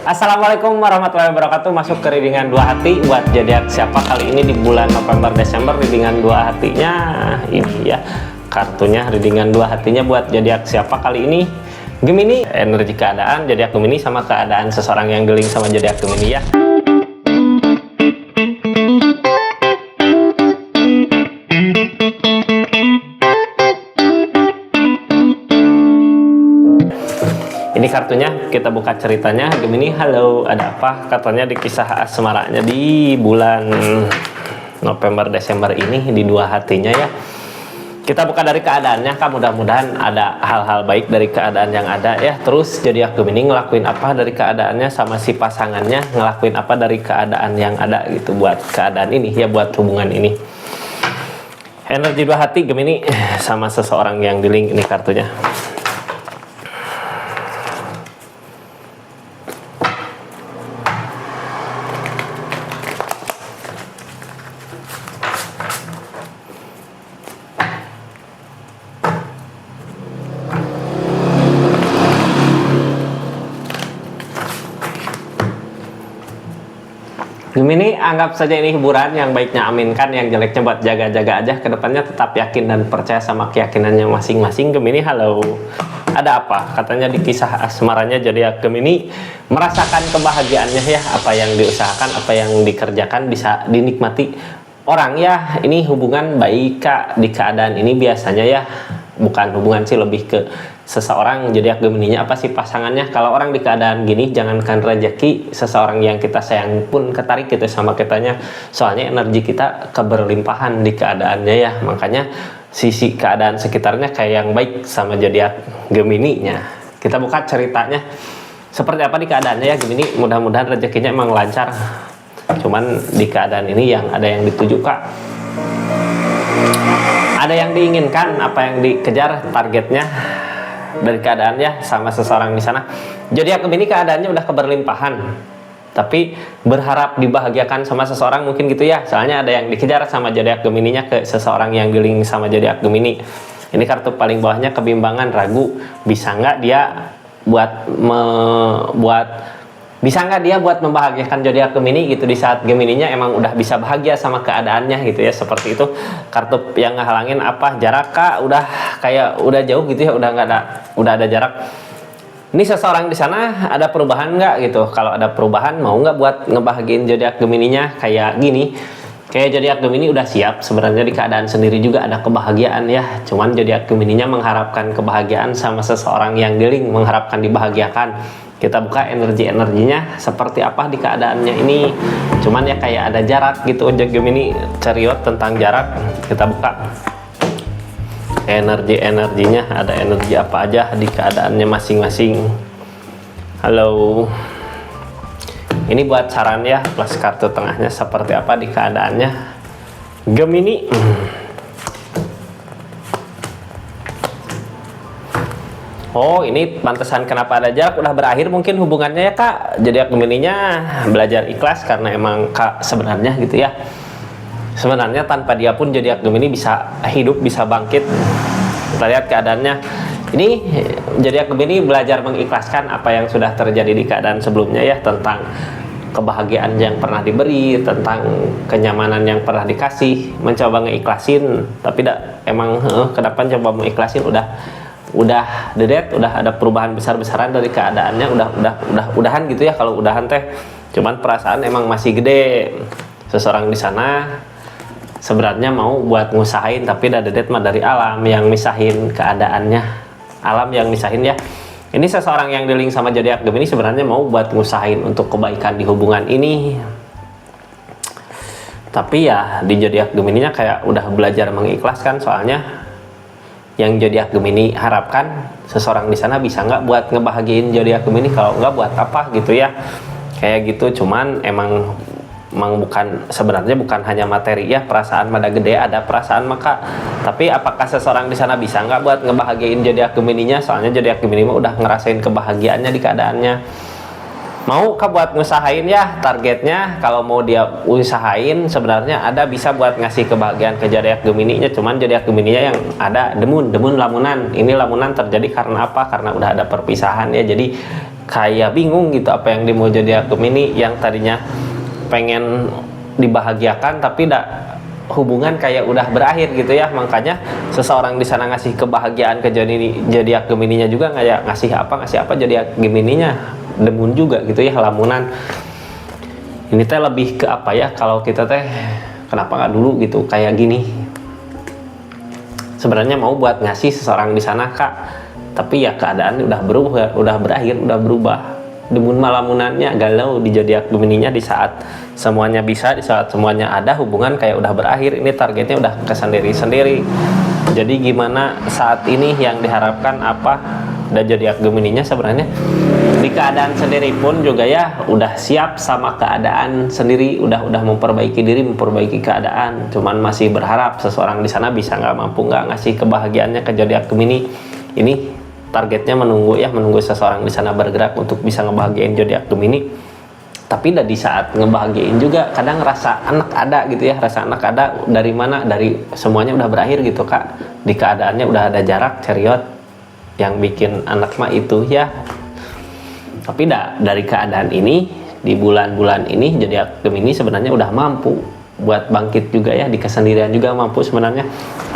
Assalamualaikum warahmatullahi wabarakatuh. Masuk ke readingan dua hati buat zodiak siapa kali ini di bulan November Desember. Readingan dua hatinya ini ya, kartunya readingan dua hatinya buat zodiak siapa kali ini. Gemini, energi keadaan zodiak Gemini sama keadaan seseorang yang dealing sama zodiak Gemini ya. Ini kartunya, kita buka ceritanya. Gemini, halo, ada apa? Katanya di kisah asmaranya di bulan November Desember ini di dua hatinya ya. Kita buka dari keadaannya, Kak. Mudah-mudahan ada hal-hal baik dari keadaan yang ada ya. Terus zodiak Gemini ngelakuin apa dari keadaannya, sama si pasangannya ngelakuin apa dari keadaan yang ada gitu buat keadaan ini ya, buat hubungan ini. Energi dua hati Gemini sama seseorang yang di link ini kartunya. Gemini, anggap saja ini hiburan, yang baiknya aminkan, yang jeleknya buat jaga-jaga aja. Kedepannya tetap yakin dan percaya sama keyakinannya masing-masing. Gemini, halo, ada apa? Katanya di kisah asmaranya zodiak Gemini merasakan kebahagiaannya ya, apa yang diusahakan, apa yang dikerjakan bisa dinikmati orang ya. Ini hubungan baik, Kak. Di keadaan ini biasanya ya, bukan hubungan sih, lebih ke seseorang zodiak Gemininya apa sih pasangannya. Kalau orang di keadaan gini, jangankan rezeki, seseorang yang kita sayang pun ketarik gitu sama kitanya. Soalnya energi kita keberlimpahan di keadaannya ya. Makanya sisi keadaan sekitarnya kayak yang baik sama zodiak Gemininya. Kita buka ceritanya seperti apa di keadaannya ya Gemini. Mudah-mudahan rezekinya emang lancar. Cuman di keadaan ini yang ada yang dituju, Kak. Ada yang diinginkan, apa yang dikejar targetnya dari keadaannya sama seseorang di sana. Zodiak Gemini keadaannya udah keberlimpahan, tapi berharap dibahagiakan sama seseorang mungkin gitu ya. Soalnya ada yang dikejar sama zodiak Gemininya ke seseorang yang dealing sama zodiak Gemini. Ini kartu paling bawahnya kebimbangan, ragu. Bisa nggak dia buat membahagiakan zodiak Gemini gitu di saat Gemininya emang udah bisa bahagia sama keadaannya gitu ya, seperti itu. Kartu yang ngehalangin apa? Jarak, Kak. Udah jauh gitu ya, udah ada jarak. Ini seseorang di sana ada perubahan nggak gitu? Kalau ada perubahan, mau nggak buat ngebahagiin zodiak Gemininya kayak gini? Kayak zodiak Gemini udah siap sebenarnya di keadaan sendiri juga ada kebahagiaan ya. Cuman zodiak Gemininya mengharapkan kebahagiaan sama seseorang yang dealing, mengharapkan dibahagiakan. Kita buka energinya seperti apa di keadaannya ini. Cuman ya kayak ada jarak gitu. Zodiak Gemini ceriot tentang jarak. Kita buka energinya, ada energi apa aja di keadaannya masing-masing. Halo, ini buat saran ya, plus kartu tengahnya seperti apa di keadaannya Gemini. Oh, ini pantesan kenapa ada jarak, udah berakhir mungkin hubungannya ya, Kak. Zodiak Gemininya belajar ikhlas karena emang Kak sebenarnya gitu ya. Sebenarnya tanpa dia pun zodiak Gemini bisa hidup, bisa bangkit. Kita lihat keadaannya. Ini zodiak Gemini belajar mengikhlaskan apa yang sudah terjadi di keadaan sebelumnya ya, tentang kebahagiaan yang pernah diberi, tentang kenyamanan yang pernah dikasih, mencoba ngeikhlasin, tapi emang ke depan coba mengiklasin udah dedet, udah ada perubahan besar-besaran dari keadaannya, udahan gitu ya. Kalau udahan teh cuman perasaan emang masih gede. Seseorang di sana sebenarnya mau buat ngusahain, tapi udah dedet mah dari alam yang misahin keadaannya, alam yang misahin ya. Ini seseorang yang dealing sama zodiak Gemini sebenarnya mau buat ngusahain untuk kebaikan di hubungan ini, tapi ya di zodiak Gemininya kayak udah belajar mengikhlaskan. Soalnya yang zodiak Gemini harapkan seseorang di sana bisa nggak buat ngebahagiain zodiak Gemini, kalau nggak buat apa gitu ya, kayak gitu. Cuman emang sebenarnya bukan hanya materi ya, perasaan pada gede, ada perasaan maka. Tapi apakah seseorang di sana bisa nggak buat ngebahagiain zodiak Gemininya? Soalnya zodiak Gemini mah udah ngerasain kebahagiaannya di keadaannya. Mau Kak buat ngusahain ya, targetnya kalau mau dia usahain sebenarnya ada bisa buat ngasih kebahagiaan ke zodiak Gemininya. Cuman zodiak Gemininya yang ada demun lamunan. Ini lamunan terjadi karena apa? Karena udah ada perpisahan ya. Jadi kayak bingung gitu apa yang mau zodiak Gemini, yang tadinya pengen dibahagiakan tapi hubungan kayak udah berakhir gitu ya. Makanya seseorang di sana ngasih kebahagiaan ke zodiak Gemininya juga kayak ngasih apa zodiak Gemininya demun juga gitu ya, lamunan. Ini teh lebih ke apa ya, kalau kita teh kenapa nggak dulu gitu kayak gini, sebenarnya mau buat ngasih seseorang di sana Kak, tapi ya keadaan udah berakhir, udah berubah. Demun malamunannya galau di zodiak Gemininya di saat semuanya bisa, di saat semuanya ada, hubungan kayak udah berakhir. Ini targetnya udah ke sendiri-sendiri. Jadi gimana saat ini yang diharapkan apa? Dan zodiak Gemininya sebenarnya di keadaan sendiri pun juga ya udah siap sama keadaan sendiri, udah memperbaiki diri, memperbaiki keadaan. Cuman masih berharap seseorang di sana bisa mampu ngasih kebahagiaannya ke zodiak Gemini. Ini targetnya menunggu seseorang di sana bergerak untuk bisa ngebahagiain zodiak Gemini. Tapi di saat ngebahagiain juga kadang rasa anak ada gitu ya, rasa anak ada dari mana? Dari semuanya udah berakhir gitu Kak. Di keadaannya udah ada jarak, ceriot, yang bikin anak mah itu ya. Tapi dari keadaan ini, di bulan-bulan ini zodiak Gemini sebenarnya udah mampu buat bangkit juga ya, di kesendirian juga mampu sebenarnya.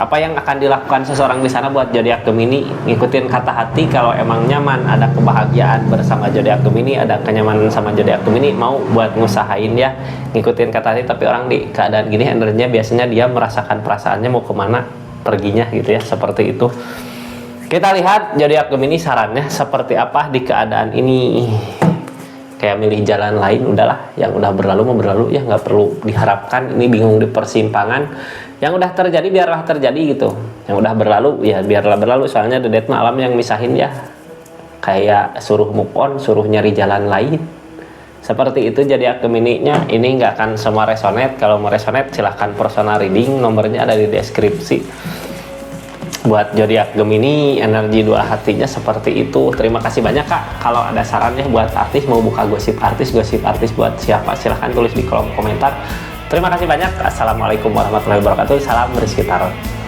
Apa yang akan dilakukan seseorang di sana buat zodiak Gemini? Ngikutin kata hati. Kalau emang nyaman, ada kebahagiaan bersama zodiak Gemini, ada kenyamanan sama zodiak Gemini, mau buat ngusahain ya, ngikutin kata hati. Tapi orang di keadaan gini energinya biasanya dia merasakan perasaannya mau kemana perginya gitu ya, seperti itu. Kita lihat zodiak Gemini sarannya seperti apa di keadaan ini. Kayak milih jalan lain, udahlah, yang udah berlalu mau berlalu ya, nggak perlu diharapkan. Ini bingung di persimpangan, yang udah terjadi biarlah terjadi gitu, yang udah berlalu ya biarlah berlalu. Soalnya dedet malam yang misahin ya, kayak suruh move on, suruh nyari jalan lain. Seperti itu zodiak Gemini-nya. Ini nggak akan semua resonate. Kalau mau resonate silahkan personal reading, nomornya ada di deskripsi. Buat zodiak Gemini, energi dua hatinya seperti itu. Terima kasih banyak Kak. Kalau ada sarannya buat artis, mau buka gosip artis buat siapa, silahkan tulis di kolom komentar. Terima kasih banyak. Assalamualaikum warahmatullahi wabarakatuh. Salam Rizky Tarot.